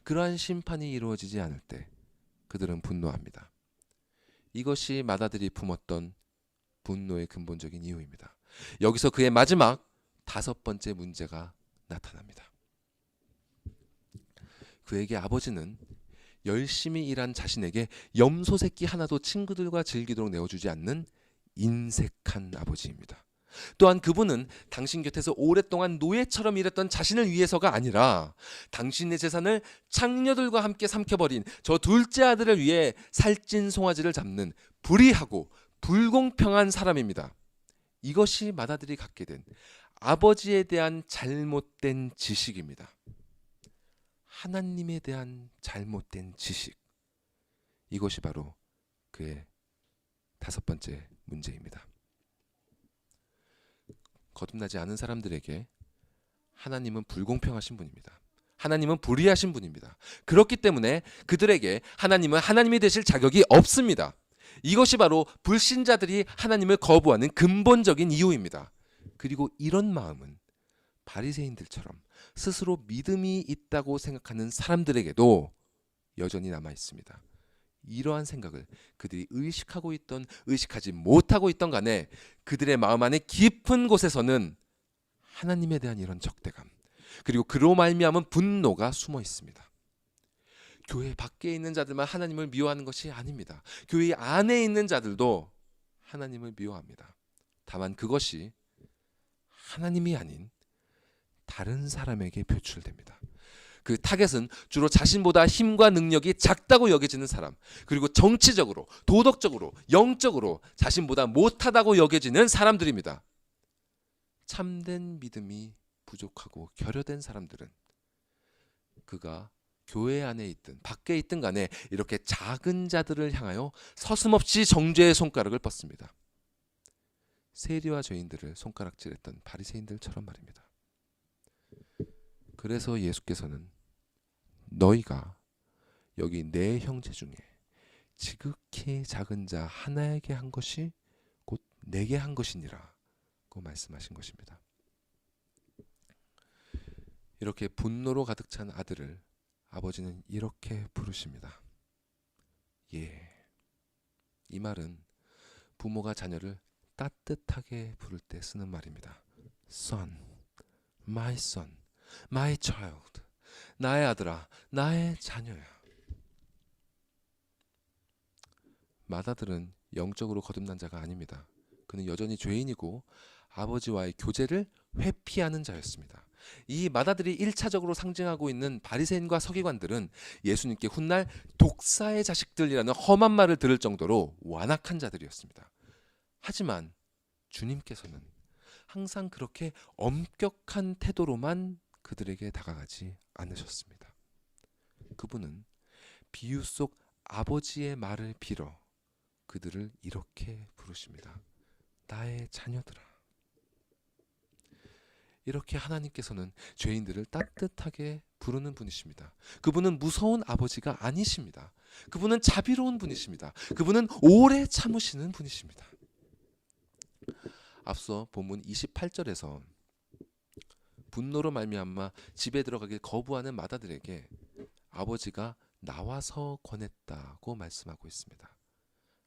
그러한 심판이 이루어지지 않을 때 그들은 분노합니다. 이것이 마다들이 품었던 분노의 근본적인 이유입니다. 여기서 그의 마지막 5번째 문제가 나타납니다. 그에게 아버지는 열심히 일한 자신에게 염소 새끼 하나도 친구들과 즐기도록 내어주지 않는 인색한 아버지입니다. 또한 그분은 당신 곁에서 오랫동안 노예처럼 일했던 자신을 위해서가 아니라 당신의 재산을 창녀들과 함께 삼켜버린 저 둘째 아들을 위해 살찐 송아지를 잡는 불의하고 불공평한 사람입니다. 이것이 마다들이 갖게 된 아버지에 대한 잘못된 지식입니다. 하나님에 대한 잘못된 지식. 이것이 바로 그의 5번째 문제입니다. 거듭나지 않은 사람들에게 하나님은 불공평하신 분입니다. 하나님은 불의하신 분입니다. 그렇기 때문에 그들에게 하나님은 하나님이 되실 자격이 없습니다. 이것이 바로 불신자들이 하나님을 거부하는 근본적인 이유입니다. 그리고 이런 마음은 바리새인들처럼 스스로 믿음이 있다고 생각하는 사람들에게도 여전히 남아 있습니다. 이러한 생각을 그들이 의식하고 있던 의식하지 못하고 있던 간에 그들의 마음 안에 깊은 곳에서는 하나님에 대한 이런 적대감 그리고 그로 말미암은 분노가 숨어 있습니다. 교회 밖에 있는 자들만 하나님을 미워하는 것이 아닙니다. 교회 안에 있는 자들도 하나님을 미워합니다. 다만 그것이 하나님이 아닌 다른 사람에게 표출됩니다. 그 타겟은 주로 자신보다 힘과 능력이 작다고 여겨지는 사람, 그리고 정치적으로, 도덕적으로, 영적으로 자신보다 못하다고 여겨지는 사람들입니다. 참된 믿음이 부족하고 결여된 사람들은 그가 교회 안에 있든 밖에 있든 간에 이렇게 작은 자들을 향하여 서슴없이 정죄의 손가락을 뻗습니다. 세리와 죄인들을 손가락질했던 바리새인들처럼 말입니다. 그래서 예수께서는 너희가 여기 내 형제 중에 지극히 작은 자 하나에게 한 것이 곧 내게 한 것이니라 고 말씀하신 것입니다. 이렇게 분노로 가득 찬 아들을 아버지는 이렇게 부르십니다. 예. 이 말은 부모가 자녀를 따뜻하게 부를 때 쓰는 말입니다. Son, my son, my child. 나의 아들아, 나의 자녀야. 마다들은 영적으로 거듭난 자가 아닙니다. 그는 여전히 죄인이고 아버지와의 교제를 회피하는 자였습니다. 이 마다들이 1차적으로 상징하고 있는 바리새인과 서기관들은 예수님께 훗날 독사의 자식들이라는 험한 말을 들을 정도로 완악한 자들이었습니다. 하지만 주님께서는 항상 그렇게 엄격한 태도로만 그들에게 다가가지 않으셨습니다. 그분은 비유 속 아버지의 말을 빌어 그들을 이렇게 부르십니다. 나의 자녀들아. 이렇게 하나님께서는 죄인들을 따뜻하게 부르는 분이십니다. 그분은 무서운 아버지가 아니십니다. 그분은 자비로운 분이십니다. 그분은 오래 참으시는 분이십니다. 앞서 본문 28절에서 분노로 말미암아 집에 들어가길 거부하는 마다들에게 아버지가 나와서 권했다고 말씀하고 있습니다.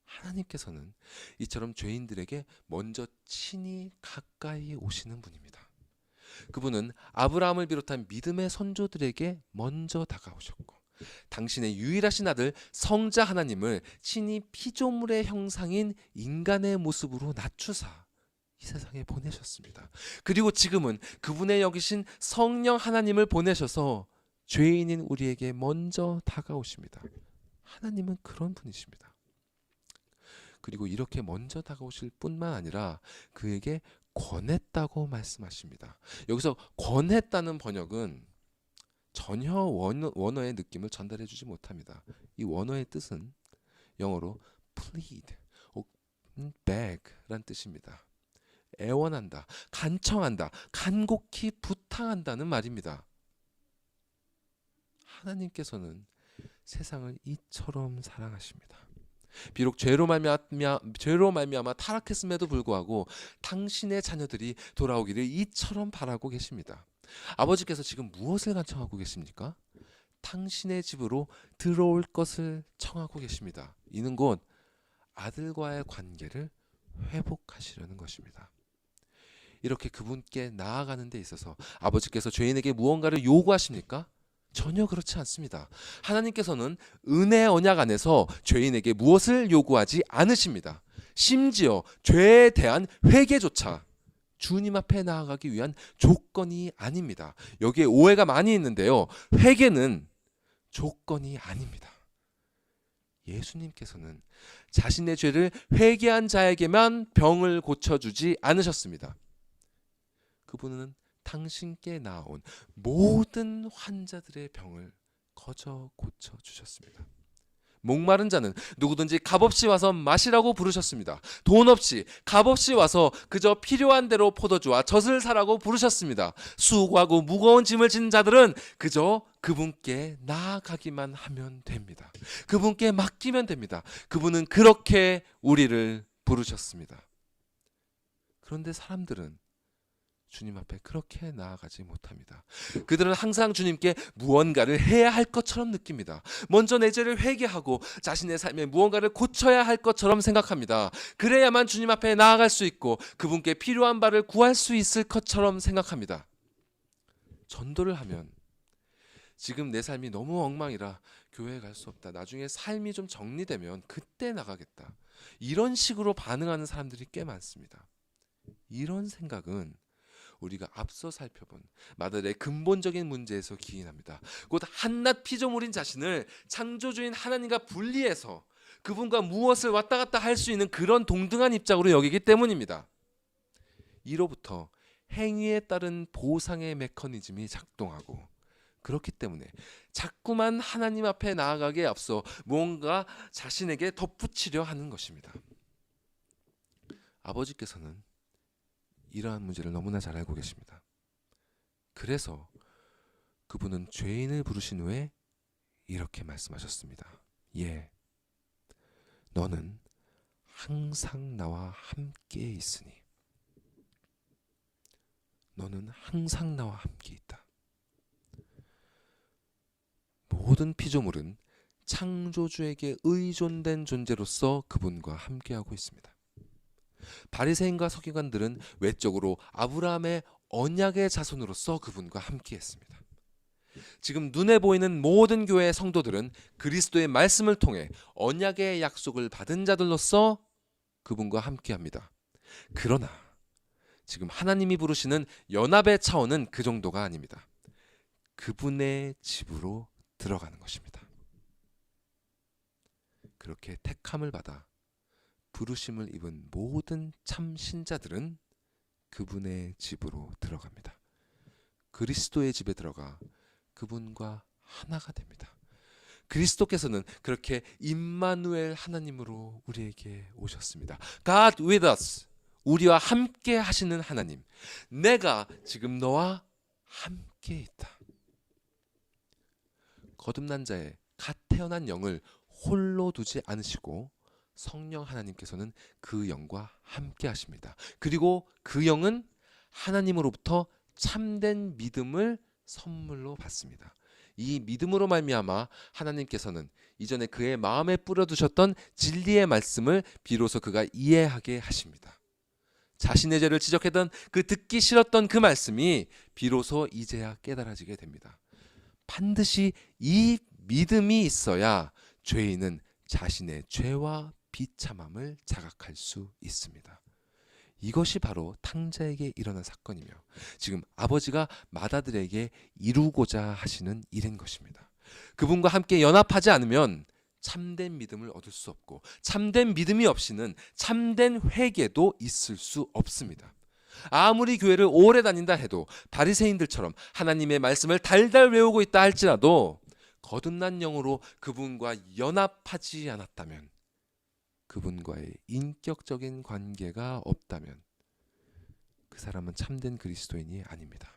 하나님께서는 이처럼 죄인들에게 먼저 친히 가까이 오시는 분입니다. 그분은 아브라함을 비롯한 믿음의 선조들에게 먼저 다가오셨고 당신의 유일하신 아들 성자 하나님을 친히 피조물의 형상인 인간의 모습으로 낮추사 이 세상에 보내셨습니다. 그리고 지금은 그분의 여기신 성령 하나님을 보내셔서 죄인인 우리에게 먼저 다가오십니다. 하나님은 그런 분이십니다. 그리고 이렇게 먼저 다가오실 뿐만 아니라 그에게 권했다고 말씀하십니다. 여기서 권했다는 번역은 전혀 원어의 느낌을 전달해 주지 못합니다. 이 원어의 뜻은 영어로 plead, beg 란 뜻입니다. 애원한다, 간청한다, 간곡히 부탁한다는 말입니다. 하나님께서는 세상을 이처럼 사랑하십니다. 비록 죄로 말미암아 타락했음에도 불구하고 당신의 자녀들이 돌아오기를 이처럼 바라고 계십니다. 아버지께서 지금 무엇을 간청하고 계십니까? 당신의 집으로 들어올 것을 청하고 계십니다. 이는 곧 아들과의 관계를 회복하시려는 것입니다. 이렇게 그분께 나아가는 데 있어서 아버지께서 죄인에게 무언가를 요구하십니까? 전혀 그렇지 않습니다. 하나님께서는 은혜의 언약 안에서 죄인에게 무엇을 요구하지 않으십니다. 심지어 죄에 대한 회개조차 주님 앞에 나아가기 위한 조건이 아닙니다. 여기에 오해가 많이 있는데요. 회개는 조건이 아닙니다. 예수님께서는 자신의 죄를 회개한 자에게만 병을 고쳐주지 않으셨습니다. 그분은 당신께 나온 모든 환자들의 병을 거저 고쳐주셨습니다. 목마른 자는 누구든지 값없이 와서 마시라고 부르셨습니다. 돈 없이 값없이 와서 그저 필요한 대로 포도주와 젖을 사라고 부르셨습니다. 수고하고 무거운 짐을 지는 자들은 그저 그분께 나아가기만 하면 됩니다. 그분께 맡기면 됩니다. 그분은 그렇게 우리를 부르셨습니다. 그런데 사람들은 주님 앞에 그렇게 나아가지 못합니다. 그들은 항상 주님께 무언가를 해야 할 것처럼 느낍니다. 먼저 내 죄를 회개하고 자신의 삶에 무언가를 고쳐야 할 것처럼 생각합니다. 그래야만 주님 앞에 나아갈 수 있고 그분께 필요한 바를 구할 수 있을 것처럼 생각합니다. 전도를 하면 지금 내 삶이 너무 엉망이라 교회에 갈 수 없다. 나중에 삶이 좀 정리되면 그때 나가겠다. 이런 식으로 반응하는 사람들이 꽤 많습니다. 이런 생각은 우리가 앞서 살펴본 마다의 근본적인 문제에서 기인합니다. 곧 한낱 피조물인 자신을 창조주인 하나님과 분리해서 그분과 무엇을 왔다 갔다 할 수 있는 그런 동등한 입장으로 여기기 때문입니다. 이로부터 행위에 따른 보상의 메커니즘이 작동하고 그렇기 때문에 자꾸만 하나님 앞에 나아가기에 앞서 무언가 자신에게 덧붙이려 하는 것입니다. 아버지께서는 이러한 문제를 너무나 잘 알고 계십니다. 그래서 그분은 죄인을 부르신 후에 이렇게 말씀하셨습니다. 예, 너는 항상 나와 함께 있으니. 너는 항상 나와 함께 있다. 모든 피조물은 창조주에게 의존된 존재로서 그분과 함께하고 있습니다. 바리새인과 서기관들은 외적으로 아브라함의 언약의 자손으로서 그분과 함께했습니다. 지금 눈에 보이는 모든 교회의 성도들은 그리스도의 말씀을 통해 언약의 약속을 받은 자들로서 그분과 함께합니다. 그러나 지금 하나님이 부르시는 연합의 차원은 그 정도가 아닙니다. 그분의 집으로 들어가는 것입니다. 그렇게 택함을 받아 부르심을 입은 모든 참 신자들은 그분의 집으로 들어갑니다. 그리스도의 집에 들어가 그분과 하나가 됩니다. 그리스도께서는 그렇게 임마누엘 하나님으로 우리에게 오셨습니다. God with us, 우리와 함께 하시는 하나님, 내가 지금 너와 함께 있다. 거듭난 자의 갓 태어난 영을 홀로 두지 않으시고 성령 하나님께서는 그 영과 함께 하십니다. 그리고 그 영은 하나님으로부터 참된 믿음을 선물로 받습니다. 이 믿음으로 말미암아 하나님께서는 이전에 그의 마음에 뿌려두셨던 진리의 말씀을 비로소 그가 이해하게 하십니다. 자신의 죄를 지적했던 그 듣기 싫었던 그 말씀이 비로소 이제야 깨달아지게 됩니다. 반드시 이 믿음이 있어야 죄인은 자신의 죄와 비참함을 자각할 수 있습니다. 이것이 바로 탕자에게 일어난 사건이며 지금 아버지가 맏아들에게 이루고자 하시는 일인 것입니다. 그분과 함께 연합하지 않으면 참된 믿음을 얻을 수 없고 참된 믿음이 없이는 참된 회개도 있을 수 없습니다. 아무리 교회를 오래 다닌다 해도 바리새인들처럼 하나님의 말씀을 달달 외우고 있다 할지라도 거듭난 영으로 그분과 연합하지 않았다면, 그분과의 인격적인 관계가 없다면 그 사람은 참된 그리스도인이 아닙니다.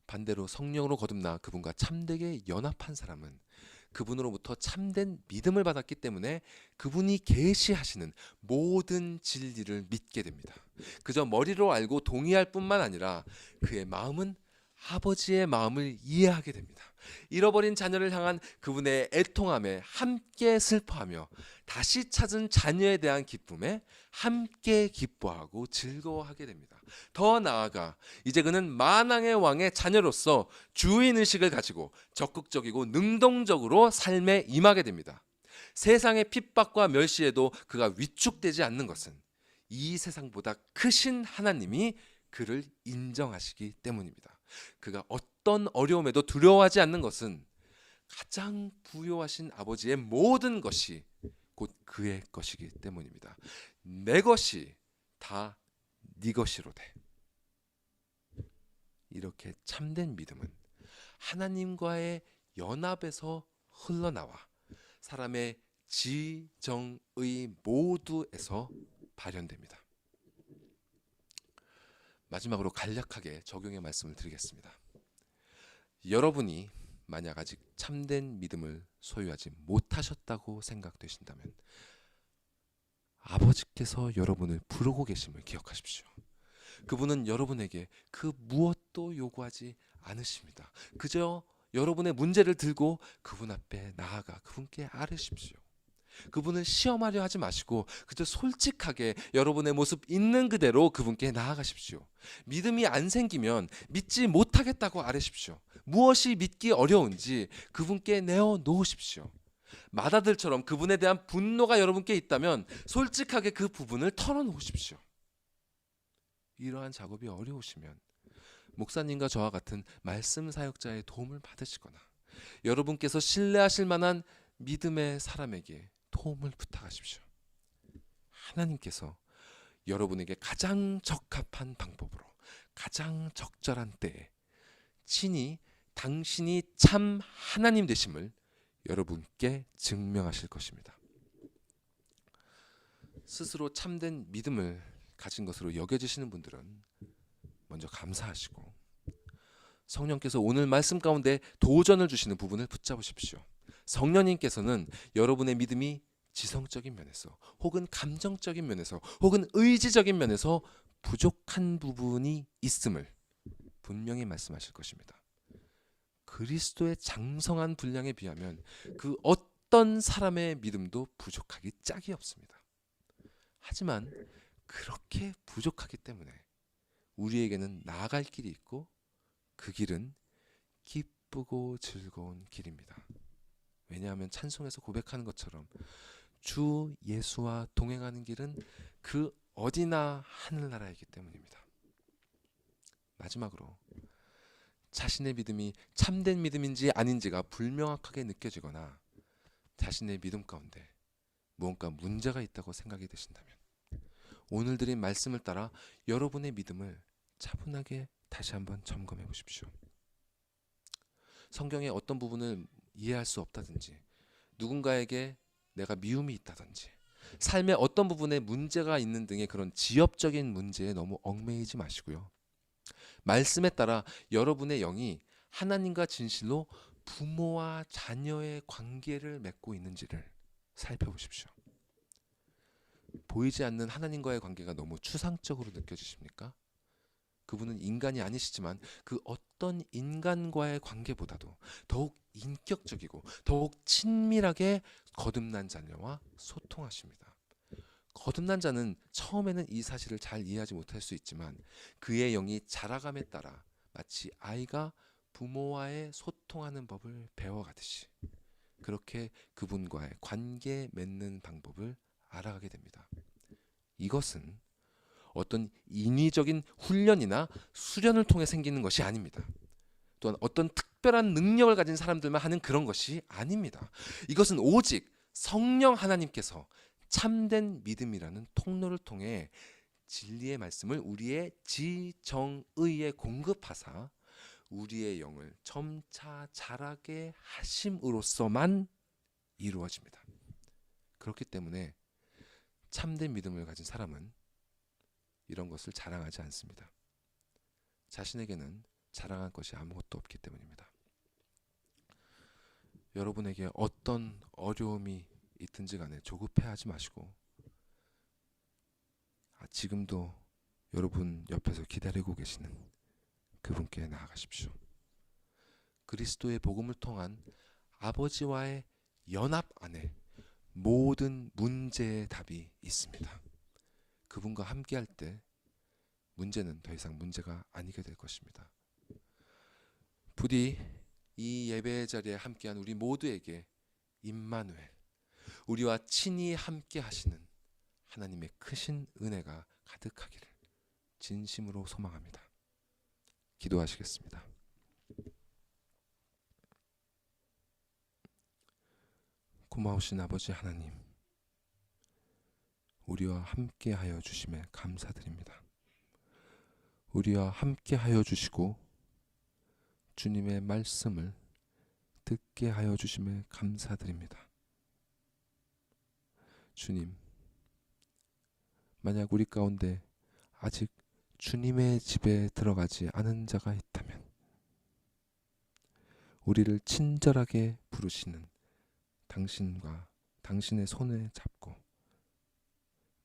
반대로 성령으로 거듭나 그분과 참되게 연합한 사람은 그분으로부터 참된 믿음을 받았기 때문에 그분이 계시하시는 모든 진리를 믿게 됩니다. 그저 머리로 알고 동의할 뿐만 아니라 그의 마음은 아버지의 마음을 이해하게 됩니다. 잃어버린 자녀를 향한 그분의 애통함에 함께 슬퍼하며 다시 찾은 자녀에 대한 기쁨에 함께 기뻐하고 즐거워하게 됩니다. 더 나아가 이제 그는 만왕의 왕의 자녀로서 주인의식을 가지고 적극적이고 능동적으로 삶에 임하게 됩니다. 세상의 핍박과 멸시에도 그가 위축되지 않는 것은 이 세상보다 크신 하나님이 그를 인정하시기 때문입니다. 그가 어떤 어려움에도 두려워하지 않는 것은 가장 부요하신 아버지의 모든 것이 곧 그의 것이기 때문입니다. 내 것이 다 네 것이로되. 이렇게 참된 믿음은 하나님과의 연합에서 흘러나와 사람의 지정의 모두에서 발현됩니다. 마지막으로 간략하게 적용의 말씀을 드리겠습니다. 여러분이 만약 아직 참된 믿음을 소유하지 못하셨다고 생각되신다면 아버지께서 여러분을 부르고 계심을 기억하십시오. 그분은 여러분에게 그 무엇도 요구하지 않으십니다. 그저 여러분의 문제를 들고 그분 앞에 나아가 그분께 아뢰십시오. 그분을 시험하려 하지 마시고 그저 솔직하게 여러분의 모습 있는 그대로 그분께 나아가십시오. 믿음이 안 생기면 믿지 못하겠다고 아뢰십시오. 무엇이 믿기 어려운지 그분께 내어 놓으십시오. 맏아들처럼 그분에 대한 분노가 여러분께 있다면 솔직하게 그 부분을 털어놓으십시오. 이러한 작업이 어려우시면 목사님과 저와 같은 말씀 사역자의 도움을 받으시거나 여러분께서 신뢰하실 만한 믿음의 사람에게 도움을 부탁하십시오. 하나님께서 여러분에게 가장 적합한 방법으로 가장 적절한 때에 친히 당신이 참 하나님 되심을 여러분께 증명하실 것입니다. 스스로 참된 믿음을 가진 것으로 여겨지시는 분들은 먼저 감사하시고 성령께서 오늘 말씀 가운데 도전을 주시는 부분을 붙잡으십시오. 성령님께서는 여러분의 믿음이 지성적인 면에서 혹은 감정적인 면에서 혹은 의지적인 면에서 부족한 부분이 있음을 분명히 말씀하실 것입니다. 그리스도의 장성한 분량에 비하면 그 어떤 사람의 믿음도 부족하기 짝이 없습니다. 하지만 그렇게 부족하기 때문에 우리에게는 나아갈 길이 있고 그 길은 기쁘고 즐거운 길입니다. 왜냐하면 찬송에서 고백하는 것처럼 주 예수와 동행하는 길은 그 어디나 하늘나라이기 때문입니다. 마지막으로 자신의 믿음이 참된 믿음인지 아닌지가 불명확하게 느껴지거나 자신의 믿음 가운데 무언가 문제가 있다고 생각이 되신다면 오늘 드린 말씀을 따라 여러분의 믿음을 차분하게 다시 한번 점검해 보십시오. 성경의 어떤 부분을 이해할 수 없다든지 누군가에게 내가 미움이 있다든지 삶의 어떤 부분에 문제가 있는 등의 그런 지엽적인 문제에 너무 얽매이지 마시고요. 말씀에 따라 여러분의 영이 하나님과 진실로 부모와 자녀의 관계를 맺고 있는지를 살펴보십시오. 보이지 않는 하나님과의 관계가 너무 추상적으로 느껴지십니까? 그분은 인간이 아니시지만 그 어떤 인간과의 관계보다도 더욱 인격적이고 더욱 친밀하게 거듭난 자녀와 소통하십니다. 거듭난 자는 처음에는 이 사실을 잘 이해하지 못할 수 있지만 그의 영이 자라감에 따라 마치 아이가 부모와의 소통하는 법을 배워가듯이 그렇게 그분과의 관계 맺는 방법을 알아가게 됩니다. 이것은 어떤 인위적인 훈련이나 수련을 통해 생기는 것이 아닙니다. 또한 어떤 특별한 능력을 가진 사람들만 하는 그런 것이 아닙니다. 이것은 오직 성령 하나님께서 참된 믿음이라는 통로를 통해 진리의 말씀을 우리의 지정의에 공급하사 우리의 영을 점차 자라게 하심으로써만 이루어집니다. 그렇기 때문에 참된 믿음을 가진 사람은 이런 것을 자랑하지 않습니다. 자신에게는 자랑할 것이 아무것도 없기 때문입니다. 여러분에게 어떤 어려움이 있든지 간에 조급해하지 마시고 지금도 여러분 옆에서 기다리고 계시는 그분께 나아가십시오. 그리스도의 복음을 통한 아버지와의 연합 안에 모든 문제의 답이 있습니다. 그분과 함께할 때 문제는 더 이상 문제가 아니게 될 것입니다. 부디 이 예배의 자리에 함께한 우리 모두에게 임마누엘, 우리와 친히 함께 하시는 하나님의 크신 은혜가 가득하기를 진심으로 소망합니다. 기도하시겠습니다. 고마우신 아버지 하나님, 우리와 함께 하여 주심에 감사드립니다. 우리와 함께 하여 주시고 주님의 말씀을 듣게 하여 주심에 감사드립니다. 주님, 만약 우리 가운데 아직 주님의 집에 들어가지 않은 자가 있다면 우리를 친절하게 부르시는 당신과 당신의 손을 잡고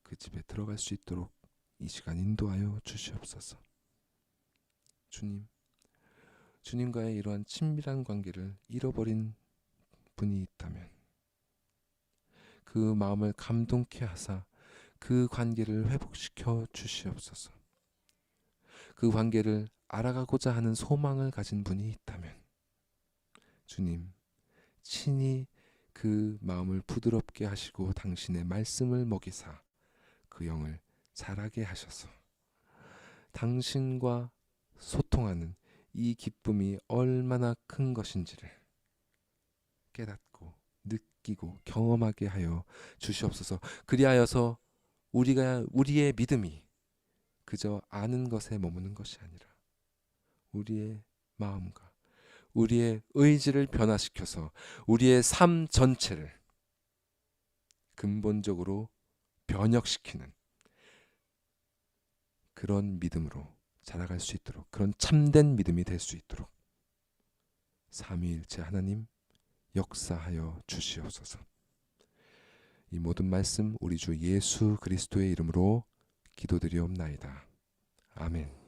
그 집에 들어갈 수 있도록 이 시간 인도하여 주시옵소서. 주님, 주님과의 이러한 친밀한 관계를 잃어버린 분이 있다면 그 마음을 감동케 하사 그 관계를 회복시켜 주시옵소서. 그 관계를 알아가고자 하는 소망을 가진 분이 있다면 주님, 친히 그 마음을 부드럽게 하시고 당신의 말씀을 먹이사 그 영을 자라게 하셔서 당신과 소통하는 이 기쁨이 얼마나 큰 것인지를 깨닫고 느끼고 경험하게 하여 주시옵소서. 그리하여서 우리의 믿음이 그저 아는 것에 머무는 것이 아니라 우리의 마음과 우리의 의지를 변화시켜서 우리의 삶 전체를 근본적으로 변혁시키는 그런 믿음으로 자라갈 수 있도록, 그런 참된 믿음이 될 수 있도록 삼위일체 하나님 역사하여 주시옵소서. 이 모든 말씀 우리 주 예수 그리스도의 이름으로 기도드리옵나이다. 아멘.